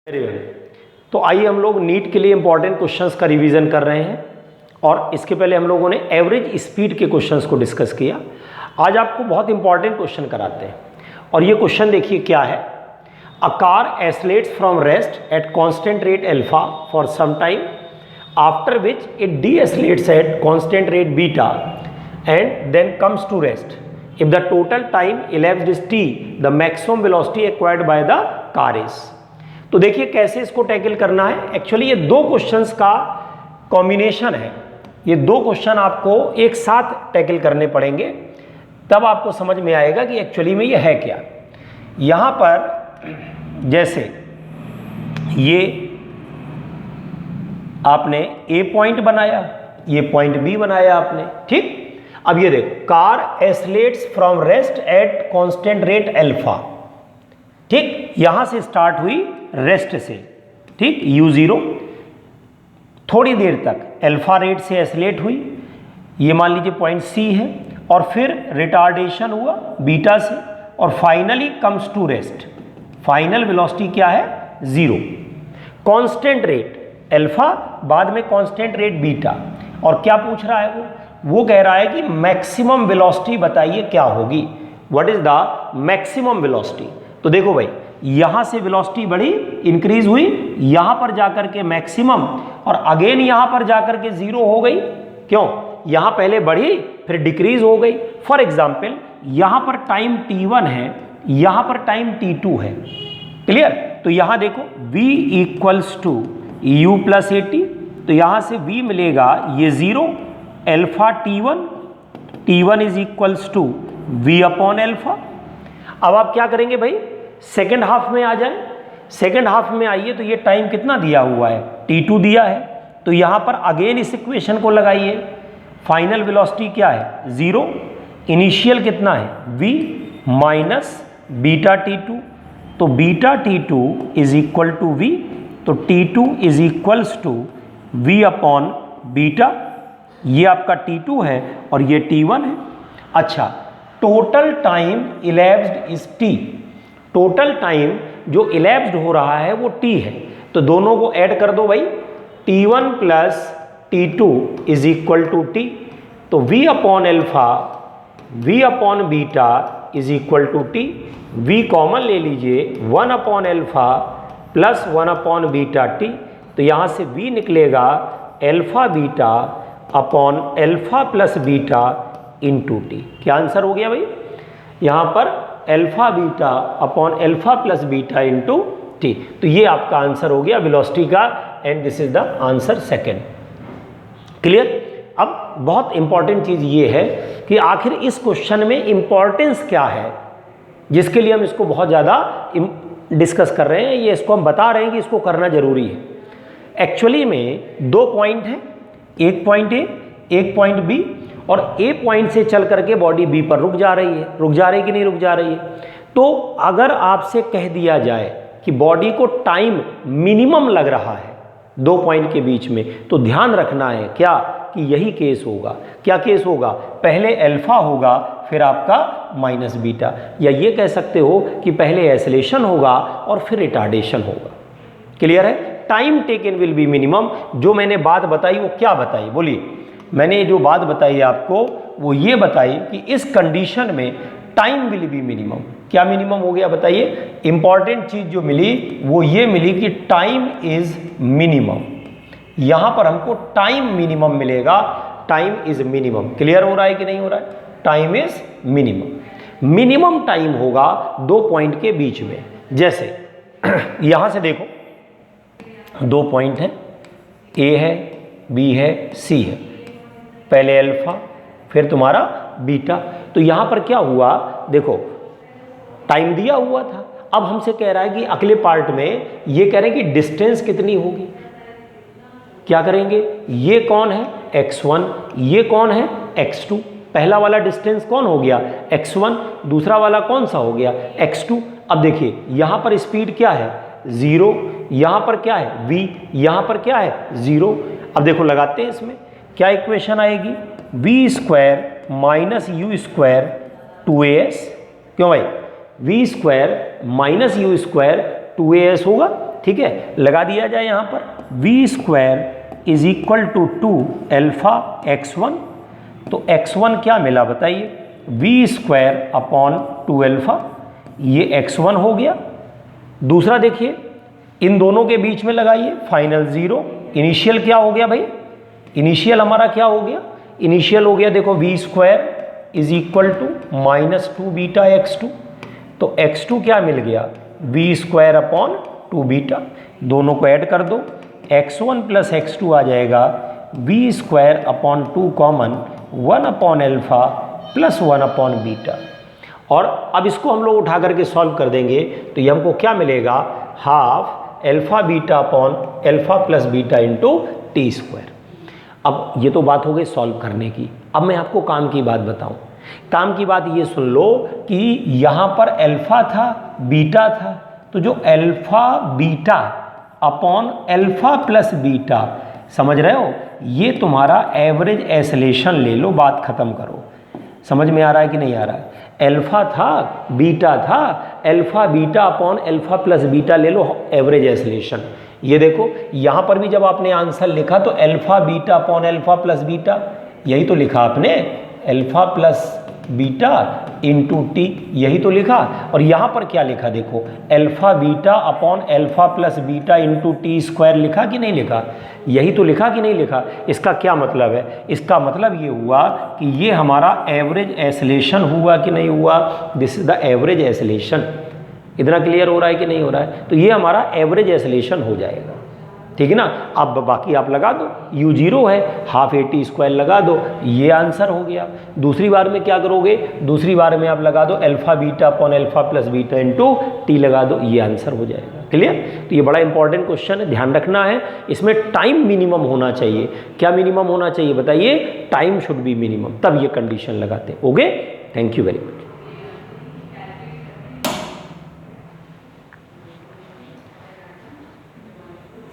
Very well. तो आइए हम लोग नीट के लिए इंपॉर्टेंट क्वेश्चंस का रिवीजन कर रहे हैं और इसके पहले हम लोगों ने एवरेज स्पीड के क्वेश्चंस को डिस्कस किया। आज आपको बहुत इंपॉर्टेंट क्वेश्चन कराते हैं और ये क्वेश्चन देखिए क्या है। A car accelerates from rest at constant rate alpha for some time after which it decelerates at constant rate beta and then comes to rest. If the total time elapsed is t, the maximum velocity acquired by the car is। तो देखिए कैसे इसको tackle करना है। Actually ये दो questions का combination है, ये दो क्वेश्चन आपको एक साथ टैकल करने पड़ेंगे, तब आपको समझ में आएगा कि एक्चुअली में ये है क्या। यहाँ पर जैसे ये आपने ए पॉइंट बनाया, ये पॉइंट बी बनाया आपने, ठीक। अब ये देखो, car accelerates from rest at constant rate alpha, ठीक। यहां से स्टार्ट हुई रेस्ट से, ठीक, u0, थोड़ी देर तक अल्फा रेट से एस्लेट हुई, ये मान लीजिए पॉइंट सी है, और फिर रिटार्डेशन हुआ बीटा से और finally comes to rest. Final velocity क्या है? 0। कांस्टेंट रेट अल्फा, बाद में कांस्टेंट रेट बीटा, और क्या पूछ रहा है वो कह रहा है कि मैक्सिमम वेलोसिटी बताइए क्या होगी, what is the maximum velocity. तो देखो भाई, यहां से वेलोसिटी बढ़ी, इंक्रीज हुई, यहां पर जाकर के मैक्सिमम, और अगेन यहां पर जाकर के 0 हो गई। क्यों? यहां पहले बढ़ी फिर डिक्रीज हो गई। फॉर एग्जाम्पल यहां पर टाइम t1 है, यहां पर टाइम t2 है, क्लियर। तो यहां देखो v equals to u plus AT, तो यहां से v मिलेगा ये 0, alpha t1 is equals to v upon alpha. अब आप क्या करेंगे भाई, सेकेंड हाफ में आ जाए। सेकेंड हाफ में आइए तो ये टाइम कितना दिया हुआ है? t2 दिया है, तो यहां पर अगेन इस इक्वेशन को लगाइए। फाइनल वेलोसिटी क्या है? 0। इनिशियल कितना है? v माइनस बीटा t2, तो beta t2 is equal to v, तो t2 is equals to v upon beta. ये आपका t2 है और ये t1 है। अच्छा, total time elapsed is t। Total time जो elapsed हो रहा है वो t है, तो दोनों को ऐड कर दो भाई। t1 plus t2 is equal to t, तो v upon alpha, v upon beta is equal to t। v common ले लीजिए, 1 upon alpha plus 1 upon beta t, तो यहाँ से v निकलेगा alpha beta upon alpha plus beta into t. क्या answer हो गया भाई? यहाँ पर alpha beta upon alpha plus beta into t, तो ये आपका आंसर हो गया वेलोसिटी का, and this is the answer second. Clear. अब बहुत इंपॉर्टेंट चीज़ ये है कि आखिर इस क्वेश्चन में इंपॉर्टेंस क्या है, जिसके लिए हम इसको बहुत ज़्यादा डिस्कस कर रहे हैं। ये इसको हम बता रहे हैं कि इसको करना जरूरी है। एक्चुअली में दो पॉइंट हैं, एक पॉइंट ए, एक पॉइंट बी, और ए पॉइंट से चल करके बॉडी बी पर रुक जा रही है। रुक जा रही कि नहीं रुक जा रही है? तो अगर आपसे कह दिया जाए कि बॉडी को टाइम मिनिमम लग रहा है दो पॉइंट के बीच में, तो ध्यान रखना है क्या कि यही केस होगा। क्या केस होगा? पहले अल्फा होगा फिर आपका माइनस बीटा, या ये कह सकते हो कि पहले एस्लेशन होगा और फिर रिटार्डेशन होगा। क्लियर है? Time taken will be minimum. जो मैंने बात बताई वो क्या बताई बोलिए? मैंने जो बात बताई आपको वो ये बताई कि इस कंडीशन में टाइम विल बी मिनिमम। क्या मिनिमम हो गया बताइए? इंपॉर्टेंट चीज जो मिली वो ये मिली कि टाइम इज मिनिमम। यहां पर हमको टाइम मिनिमम मिलेगा, टाइम इज मिनिमम। क्लियर हो रहा है कि नहीं हो रहा है? Time is minimum. Minimum time होगा दो पॉइंट के बीच में। जैसे यहां से देखो, दो पॉइंट है, ए है, बी है, सी है, पहले अल्फा फिर तुम्हारा बीटा। तो यहां पर क्या हुआ देखो, टाइम दिया हुआ था, अब हमसे कह रहा है कि अगले पार्ट में ये कह रहे हैं कि डिस्टेंस कितनी होगी। क्या करेंगे? ये कौन है? x1, ये कौन है? x2। पहला वाला डिस्टेंस कौन हो गया? x1, दूसरा वाला कौन सा हो गया? x2। अब देखिए यहां पर स्पीड क्या है? 0, यहां पर क्या है? v, यहां पर क्या है? 0। अब देखो लगाते हैं इसमें, क्या इक्वेशन आएगी? v square minus u square 2as। क्यों भाई? v square minus u square 2as होगा, ठीक है, लगा दिया जाए यहाँ पर v square is equal to 2 alpha x1। तो x1 क्या मिला बताइए, वी स्क्वायर अपॉन 2 अल्फा, ये x1 हो गया। दूसरा देखिए इन दोनों के बीच में लगाइए फाइनल 0, इनिशियल क्या हो गया भाई, इनिशियल हमारा क्या हो गया, इनिशियल हो गया देखो v square is equal to -2 beta x2। तो x2 क्या मिल गया, वी स्क्वायर अपॉन 2 बीटा, दोनों को ऐड कर दो, x1 प्लस x2 आ जाएगा v square upon 2 common 1 upon alpha plus 1 upon beta. और अब इसको हम लोग उठा करके सॉल्व कर देंगे तो ये हमको क्या मिलेगा, half alpha beta upon alpha plus beta into T square. अब ये तो बात हो गई सॉल्व करने की। अब मैं आपको काम की बात बताऊं। काम की बात ये सुन लो कि यहाँ पर अल्फा था बीटा था, तो जो alpha beta upon alpha plus beta, समझ रहे हो, ये तुम्हारा एवरेज एसलेशन ले लो, बात खत्म करो। समझ में आ रहा है कि नहीं आ रहा है, अल्फा था बीटा था, alpha beta upon alpha plus beta ले लो एवरेज एसलेशन। ये देखो यहाँ पर भी जब आपने आंसर लिखा तो alpha beta upon alpha plus beta, यही तो लिखा आपने, alpha plus beta into T, यही तो लिखा। और यहाँ पर क्या लिखा देखो, alpha beta upon alpha plus beta into T square लिखा कि नहीं लिखा, यही तो लिखा कि नहीं लिखा। इसका क्या मतलब है, इसका मतलब ये हुआ कि ये हमारा एवरेज एसलेशन हुआ कि नहीं हुआ, this is the average acceleration. इतना क्लियर हो रहा है कि नहीं हो रहा है, तो ये हमारा एवरेज एसलेशन हो जाएगा, ठीक है ना। अब बाकी आप लगा दो, u0 है, हाफ ए टी स्क्वायर लगा दो, ये आंसर हो गया। दूसरी बार में क्या करोगे, दूसरी बार में आप लगा दो alpha beta upon alpha plus beta into T लगा दो, ये आंसर हो जाएगा। क्लियर। तो ये बड़ा इंपॉर्टेंट क्वेश्चन है, ध्यान रखना है। इसमें टाइम मिनिमम होना चाहिए। क्या मिनिमम होना चाहिए बताइए, टाइम शुड बी मिनिमम, तब ये कंडीशन लगाते हैं। Okay, thank you very much.